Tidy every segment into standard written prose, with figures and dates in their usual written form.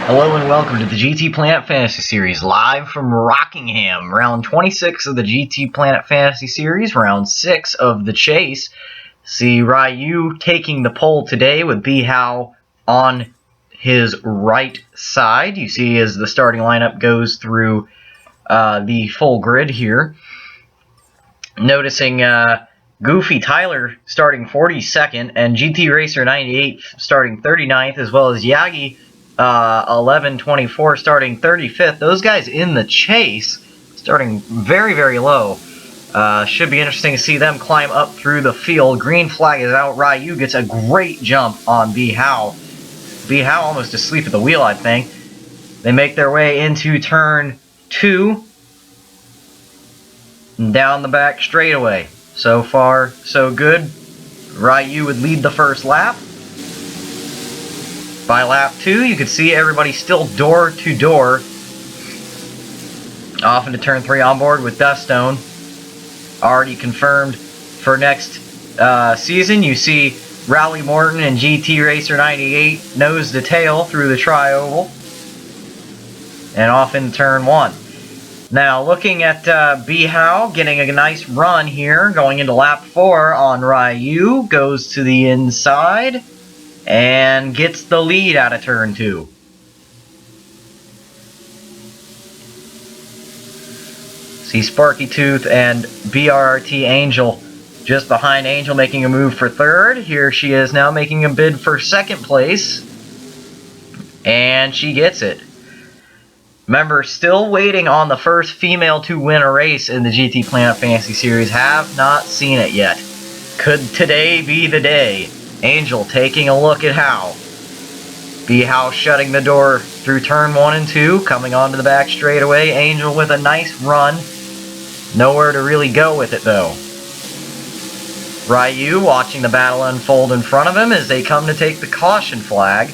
Hello and welcome to the GT Planet Fantasy Series, live from Rockingham. Round 26 of the GT Planet Fantasy Series, round 6 of the chase. See Ryu taking the pole today with B-How on his right side. You see as the starting lineup goes through the full grid here. Noticing Goofy Tyler starting 42nd and GT Racer 98 starting 39th, as well as Yagi 1124 starting 35th. Those guys in the chase starting very, very low. Should be interesting to see them climb up through the field. Green flag is out. Ryu gets a great jump on B-How. B-How almost asleep at the wheel, I think. They make their way into turn 2. Down the back straightaway. So far, so good. Ryu would lead the first lap. By lap 2, you can see everybody still door to door. Off into turn 3 on board with Duststone. Already confirmed for next season. You see Rally Morton and GT Racer 98 nose to tail through the tri-oval. And off in turn 1. Now, looking at B-How getting a nice run here, going into lap 4 on Ryu, goes to the inside and gets the lead out of turn 2. See Sparky Tooth and BRRT Angel just behind Angel, making a move for 3rd. Here she is now making a bid for 2nd place. And she gets it. Remember, still waiting on the first female to win a race in the GT Planet Fantasy Series. Have not seen it yet. Could today be the day? Angel taking a look at How. B-How shutting the door through turn 1 and 2. Coming onto the back straightaway. Angel with a nice run. Nowhere to really go with it, though. Ryu watching the battle unfold in front of him as they come to take the caution flag.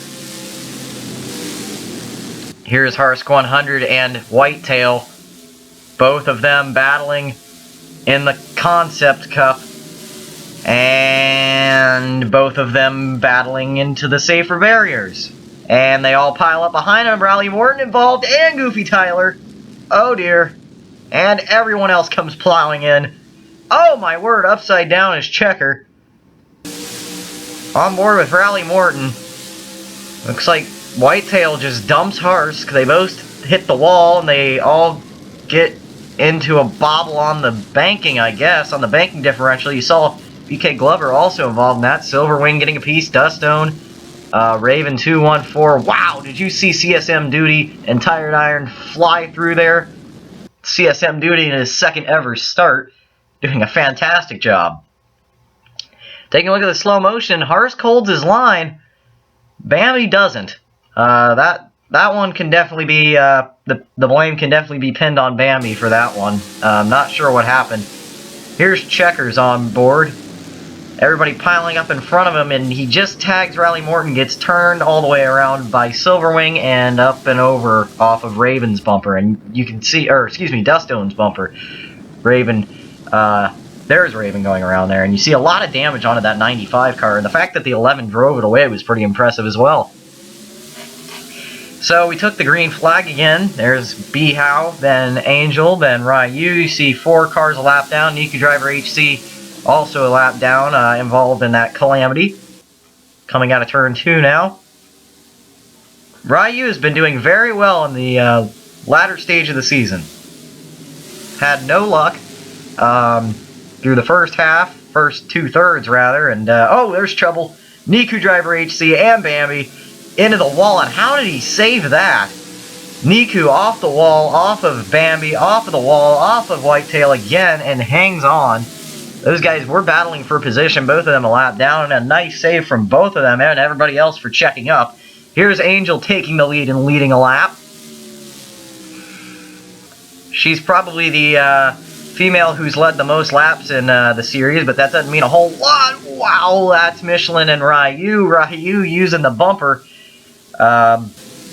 Here's Harsk 100 and Whitetail, both of them battling in the Concept Cup, and both of them battling into the safer barriers. And they all pile up behind them. Rally Morton involved and Goofy Tyler. Oh dear. And everyone else comes plowing in. Oh my word, upside down is Checker. On board with Rally Morton. Looks like Whitetail just dumps Harsk. They both hit the wall and they all get into a bobble on the banking, I guess. On the banking differential, you saw BK Glover also involved in that. Silverwing getting a piece. Duststone. Raven 214. Wow, did you see CSM Duty and Tired Iron fly through there? CSM Duty in his 2nd ever start. Doing a fantastic job. Taking a look at the slow motion. Harsk holds his line. Bambi doesn't. That one can definitely be, the blame can definitely be pinned on Bambi for that one. I'm not sure what happened. Here's Checkers on board. Everybody piling up in front of him, and he just tags Rally Morton, gets turned all the way around by Silverwing and up and over off of Raven's bumper. And you can see, or excuse me, Duststone's bumper. Raven, there's Raven going around there, and you see a lot of damage onto that 95 car, and the fact that the 11 drove it away was pretty impressive as well. So we took the green flag again. There's B-How, then Angel, then Ryu. You see 4 cars a lap down. Niku Driver HC also a lap down, involved in that calamity. Coming out of turn 2 now. Ryu has been doing very well in the latter stage of the season. Had no luck through the first half, first 2/3 rather, and oh, there's trouble. Niku Driver HC and Bambi into the wall, and how did he save that? Niku off the wall, off of Bambi, off of the wall, off of Whitetail again, and hangs on. Those guys were battling for position, both of them a lap down, and a nice save from both of them and everybody else for checking up. Here's Angel taking the lead and leading a lap. She's probably the female who's led the most laps in the series, but that doesn't mean a whole lot. Wow, that's Michelin and Ryu. Ryu using the bumper,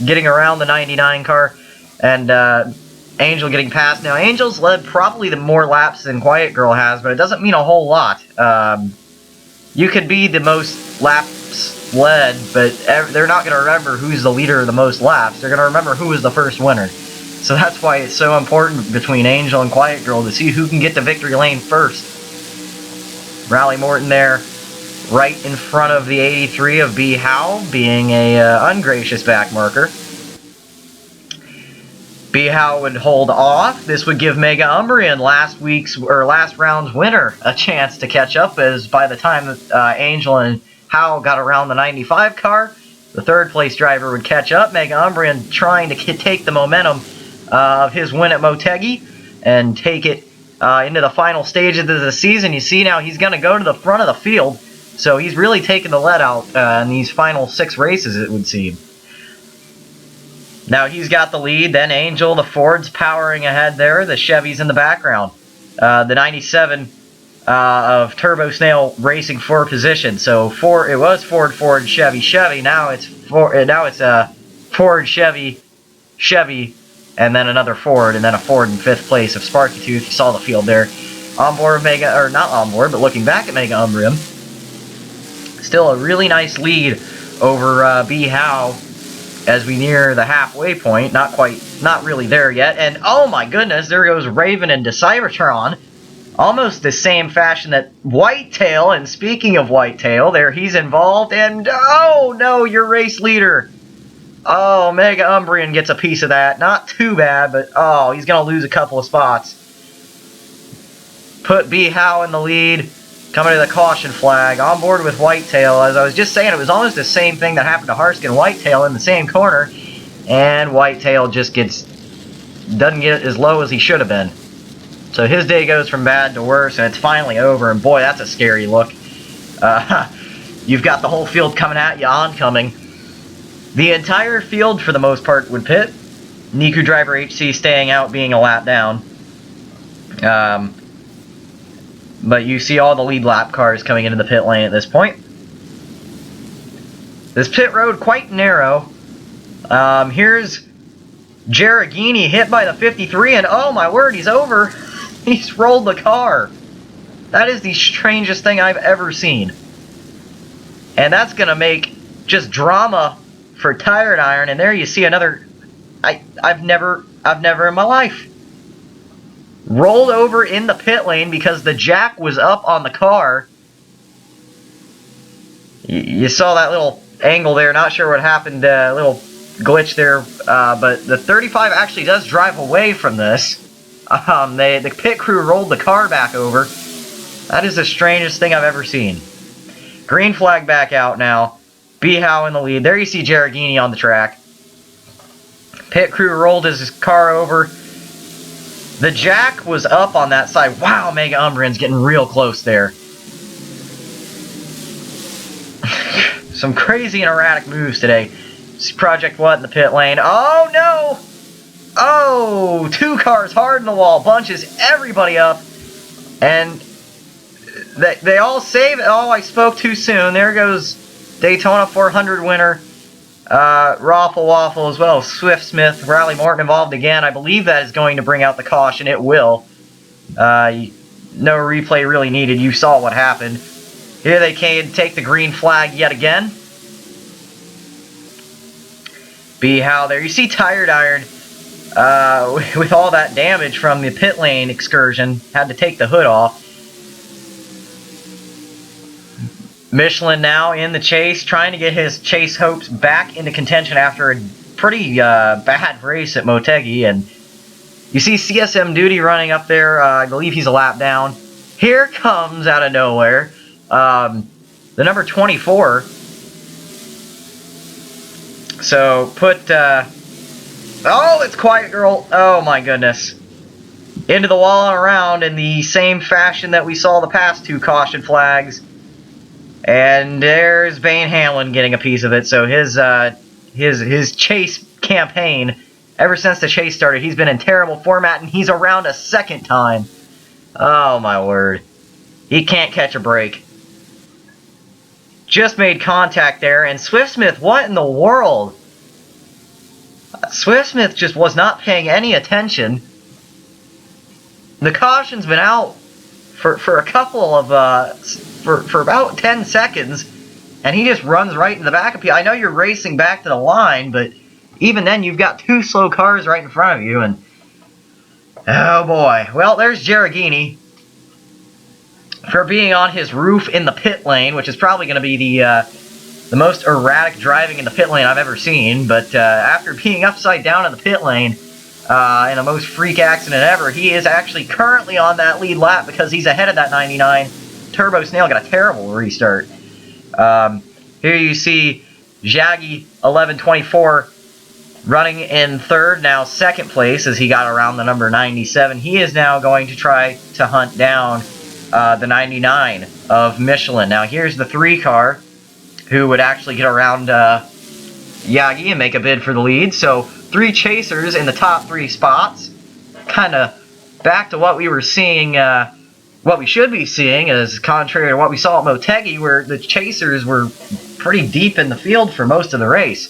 getting around the 99 car, and Angel getting past. Now, Angel's led probably the more laps than Quiet Girl has, but it doesn't mean a whole lot. You could be the most laps led, but they're not going to remember who's the leader of the most laps. They're going to remember who was the first winner. So that's why it's so important between Angel and Quiet Girl to see who can get to victory lane first. Rally Morton there, right in front of the 83 of B. Howe, being a ungracious back marker. B. Howe would hold off. This would give Mega Umbrian last round's winner a chance to catch up, as by the time that Angel and Howe got around the 95 car, the third place driver would catch up. Mega Umbrian trying to take the momentum of his win at Motegi and take it into the final stages of the season. You see now he's going to go to the front of the field, so he's really taking the lead out in these final 6 races, it would seem. Now he's got the lead, then Angel, the Ford's powering ahead there, the Chevy's in the background. The 97 of Turbo Snail racing for position. So it was Ford, Chevy, now it's Ford, Chevy, and then another Ford, and then a Ford in 5th place of Sparky Tooth. You saw the field there. On board Mega, or not on board, but looking back at Mega Umbrium. Still a really nice lead over B. Howe as we near the halfway point. Not really there yet. And oh my goodness, there goes Raven and Cybertron. Almost the same fashion that Whitetail, and speaking of Whitetail, there he's involved, and oh no, your race leader. Oh, Mega Umbrian gets a piece of that. Not too bad, but oh, he's going to lose a couple of spots. Put B. Howe in the lead. Coming to the caution flag. On board with Whitetail. As I was just saying, it was almost the same thing that happened to Harsk and Whitetail in the same corner. And Whitetail just doesn't get as low as he should have been. So his day goes from bad to worse, and it's finally over. And boy, that's a scary look. You've got the whole field coming at you oncoming. The entire field, for the most part, would pit. Niku Driver HC staying out, being a lap down. But you see all the lead lap cars coming into the pit lane at this point. This pit road quite narrow. Here's Jaragini hit by the 53, and oh my word, he's over. He's rolled the car. That is the strangest thing I've ever seen. And that's going to make just drama for Tired Iron. And there you see another... I've never in my life rolled over in the pit lane because the jack was up on the car. You saw that little angle there. Not sure what happened. Little glitch there. But the 35 actually does drive away from this. The pit crew rolled the car back over. That is the strangest thing I've ever seen. Green flag back out now. B. Howe in the lead. There you see Jaragini on the track. Pit crew rolled his car over. The jack was up on that side. Wow, Mega Umbrian's getting real close there. Some crazy and erratic moves today. Project What in the pit lane. Oh no! Oh, 2 cars hard in the wall. Bunches everybody up. And they all save it. Oh, I spoke too soon. There goes Daytona 400 winner. Raffle Waffle as well. Swift Smith, Rally Morton involved again. I believe that is going to bring out the caution. It will. No replay really needed. You saw what happened. Here they can take the green flag yet again. B. Howe there. You see Tired Iron with all that damage from the pit lane excursion. Had to take the hood off. Michelin now in the chase, trying to get his chase hopes back into contention after a pretty bad race at Motegi. And you see CSM Duty running up there. I believe he's a lap down. Here comes out of nowhere the number 24. So put... oh, it's Quiet Girl. Oh my goodness. Into the wall and around in the same fashion that we saw the past 2 caution flags. And there's Bane Hamlin getting a piece of it. So his chase campaign, ever since the chase started, he's been in terrible format, and he's around a second time. Oh my word. He can't catch a break. Just made contact there, and Swiftsmith, what in the world? Swiftsmith just was not paying any attention. The caution's been out for a couple of for about 10 seconds, and he just runs right in the back of you. I know you're racing back to the line, but even then you've got two slow cars right in front of you, and oh boy. Well, there's Jaragini for being on his roof in the pit lane, which is probably going to be the most erratic driving in the pit lane I've ever seen. But after being upside down in the pit lane in the most freak accident ever, he is actually currently on that lead lap because he's ahead of that 99. Turbo Snail got a terrible restart. Here you see Jaggy 1124 running in third, now second place as he got around the number 97. He is now going to try to hunt down the 99 of Michelin. Now here's the 3 car who would actually get around Yagi and make a bid for the lead. So 3 chasers in the top 3 spots. Kind of back to what we were seeing, what we should be seeing, as contrary to what we saw at Motegi, where the chasers were pretty deep in the field for most of the race.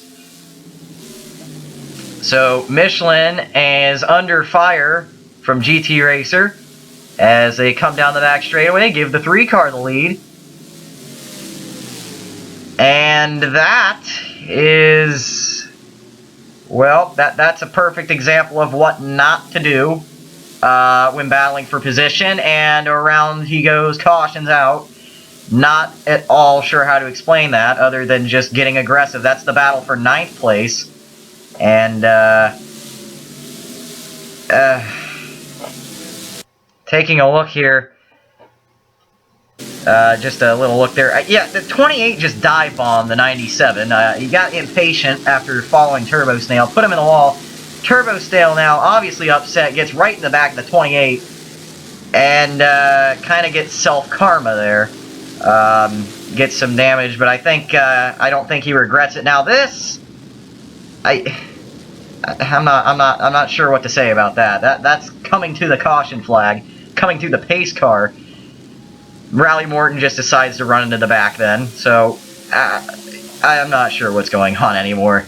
So Michelin is under fire from GT Racer as they come down the back straightaway, give the 3 car the lead. And that is, well, that's a perfect example of what not to do when battling for position. And around he goes, cautions out. Not at all sure how to explain that other than just getting aggressive. That's the battle for 9th place. And taking a look here, just a little look there. Yeah, the 28 just dive bombed the 97. He got impatient after following Turbo Snail, put him in the wall. Turbo Snail now obviously upset, gets right in the back of the 28, and kind of gets self-karma there. Gets some damage, but I don't think he regrets it. Now this, I'm not sure what to say about that. That's coming to the caution flag, coming to the pace car. Rally Morton just decides to run into the back then, so I'm not sure what's going on anymore.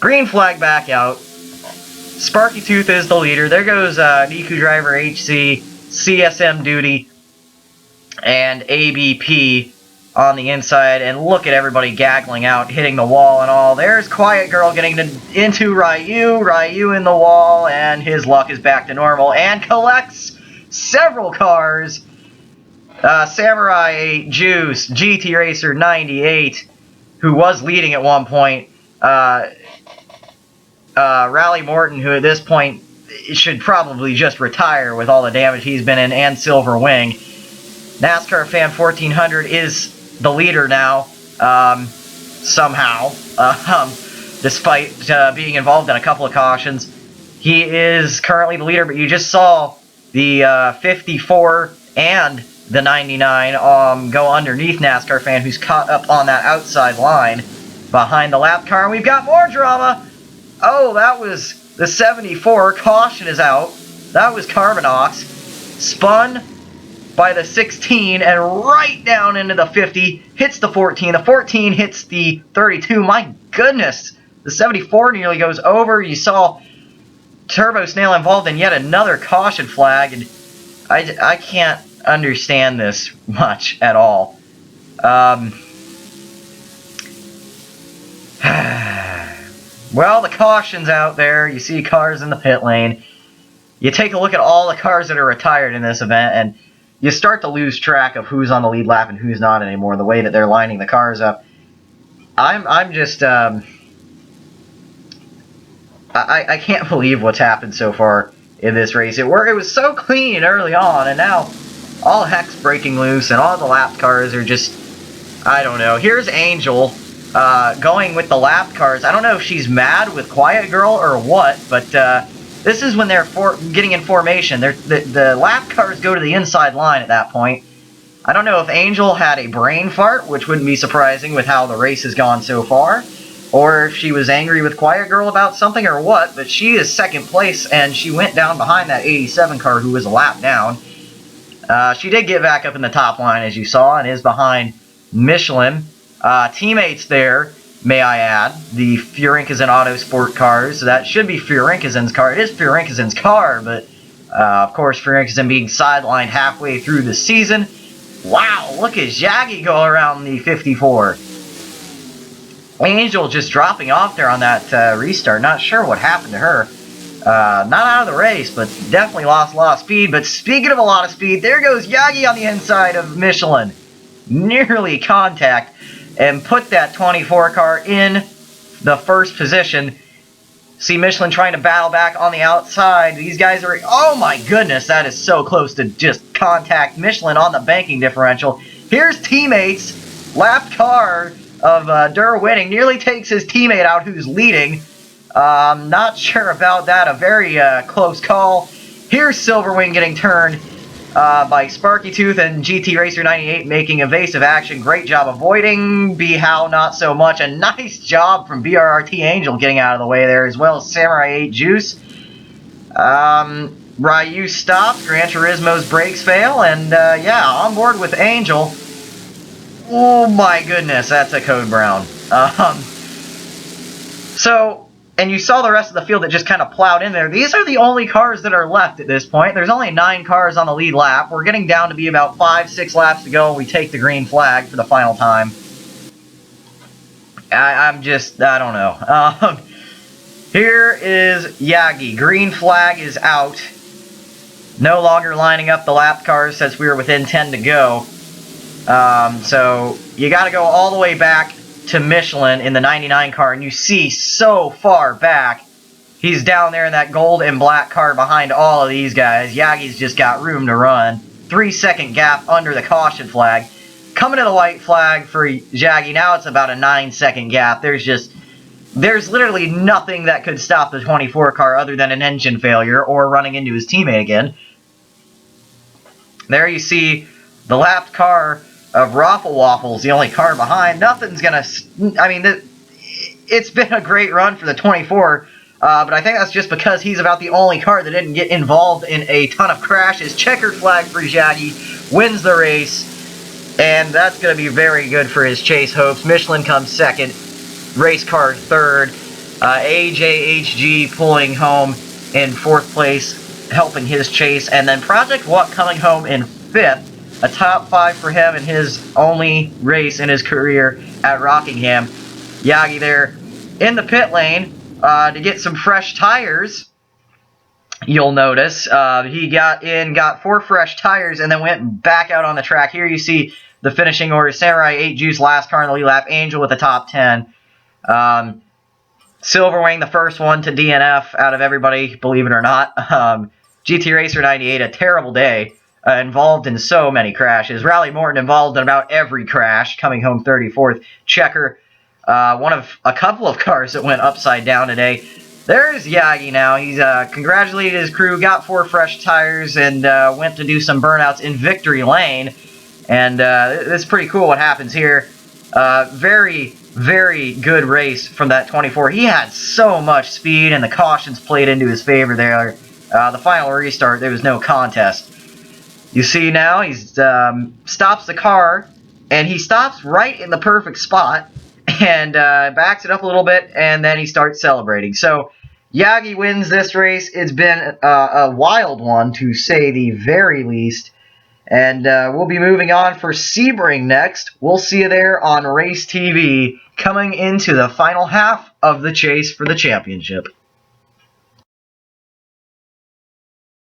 Green flag back out. Sparky Tooth is the leader. There goes Niku Driver HC, CSM Duty, and ABP on the inside, and look at everybody gaggling out, hitting the wall and all. There's Quiet Girl getting into Ryu in the wall, and his luck is back to normal, and collects several cars. Samurai 8, Juice, GT Racer 98, who was leading at one point, Rally Morton, who at this point should probably just retire with all the damage he's been in, and Silver Wing. NASCAR Fan 1400 is the leader now, somehow, despite being involved in a couple of cautions. He is currently the leader, but you just saw the 54 and the 99 go underneath NASCAR Fan, who's caught up on that outside line behind the lap car. And we've got more drama. Oh, that was the 74. Caution is out. That was Carbonox. Spun by the 16 and right down into the 50. Hits the 14. The 14 hits the 32. My goodness. The 74 nearly goes over. You saw Turbo Snail involved in yet another caution flag. And I can't understand this much at all. Well, the caution's out there. You see cars in the pit lane. You take a look at all the cars that are retired in this event, and you start to lose track of who's on the lead lap and who's not anymore, the way that they're lining the cars up. I'm just, I can't believe what's happened so far in this race. It was so clean early on, and now all heck's breaking loose, and all the lap cars are just, I don't know. Here's Angel going with the lap cars. I don't know if she's mad with Quiet Girl or what, but this is when they're getting in formation. The lap cars go to the inside line at that point. I don't know if Angel had a brain fart, which wouldn't be surprising with how the race has gone so far, or if she was angry with Quiet Girl about something or what, but she is second place, and she went down behind that 87 car who was a lap down. She did get back up in the top line, as you saw, and is behind Michelin. Teammates there, may I add, the Furinkazin Autosport cars. So that should be Furinkazan's car. It is Furinkazan's car, but Of course, Ferguson being sidelined halfway through the season. Wow, look at Yagi go around the 54. Angel just dropping off there on that restart. Not sure what happened to her. Not out of the race, but definitely lost a lot of speed. But speaking of a lot of speed, there goes Yagi on the inside of Michelin. Nearly contact and put that 24 car in the first position. See Michelin trying to battle back on the outside. These guys are... Oh my goodness, that is so close to just contact Michelin on the banking differential. Here's teammates. Lapped car of Durr winning. Nearly takes his teammate out who's leading. Not sure about that. A very close call. Here's Silverwing getting turned by Sparky Tooth and GT Racer 98 making evasive action. Great job avoiding. B-How not so much. A nice job from BRRT Angel getting out of the way there, as well as Samurai 8 Juice. Ryu stopped. Gran Turismo's brakes fail. And yeah, on board with Angel. Oh my goodness, that's a Code Brown. And you saw the rest of the field that just kind of plowed in there. These are the only cars that are left at this point. There's only 9 cars on the lead lap. We're getting down to be about 5-6 laps to go. We take the green flag for the final time. I don't know. Here is Yagi. Green flag is out. No longer lining up the lap cars since we were within 10 to go. So you got to go all the way back to Michelin in the 99 car, and you see so far back, he's down there in that gold and black car behind all of these guys. Yagi's just got room to run. 3-second gap under the caution flag. Coming to the white flag for Yagi, now it's about a 9-second gap. There's literally nothing that could stop the 24 car other than an engine failure or running into his teammate again. There you see the lapped car of Raffle Waffles, the only car behind. Nothing's gonna... I mean, it's been a great run for the 24, but I think that's just because he's about the only car that didn't get involved in a ton of crashes. Checkered flag for Yagi, wins the race, and that's going to be very good for his chase hopes. Michelin comes second, race car third, AJHG pulling home in fourth place, helping his chase, and then Project What coming home in fifth. A top 5 for him in his only race in his career at Rockingham. Yagi there in the pit lane to get some fresh tires. You'll notice he got 4 fresh tires, and then went back out on the track. Here you see the finishing order. Samurai 8 Juice, last car in the lead lap. Angel with the top 10. Silverwing, the first one to DNF out of everybody, believe it or not. GT Racer 98, a terrible day. Involved in so many crashes. Rally Morton involved in about every crash, coming home 34th. Checker, one of a couple of cars that went upside down today. There's Yagi now. He's congratulated his crew, got 4 fresh tires, and went to do some burnouts in Victory Lane. And it's pretty cool what happens here. Very, very good race from that 24. He had so much speed, and the cautions played into his favor there. The final restart, there was no contest. You see now, he stops the car, and he stops right in the perfect spot, and backs it up a little bit, and then he starts celebrating. So, Yagi wins this race. It's been a wild one, to say the very least. And we'll be moving on for Sebring next. We'll see you there on Race TV, coming into the final half of the chase for the championship.